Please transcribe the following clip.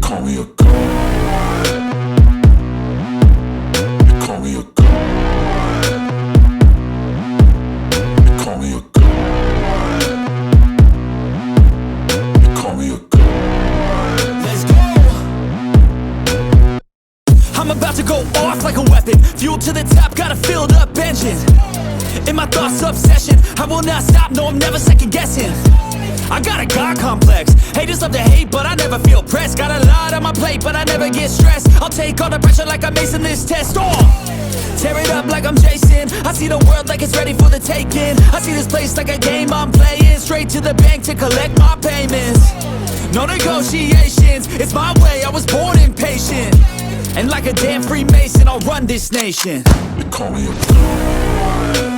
call me a god. You call me a god. You call me a god. You call me a god. Let's go. I'm about to go off like a weapon. Fuel to the top, got a filled up engine. In my thoughts, obsession. I will not stop, no, I'm never second guessing. I got a God complex. Haters love to hate, but I never feel pressed. Got a lot on my plate, but I never get stressed. I'll take all the pressure like I'm acing this test. Tear it up like I'm Jason. I see the world like it's ready for the taking. I see this place like a game I'm playing. Straight to the bank to collect my payments. No negotiations, it's my way, I was born impatient. And like a damn Freemason, I'll run this nation. You call me a god.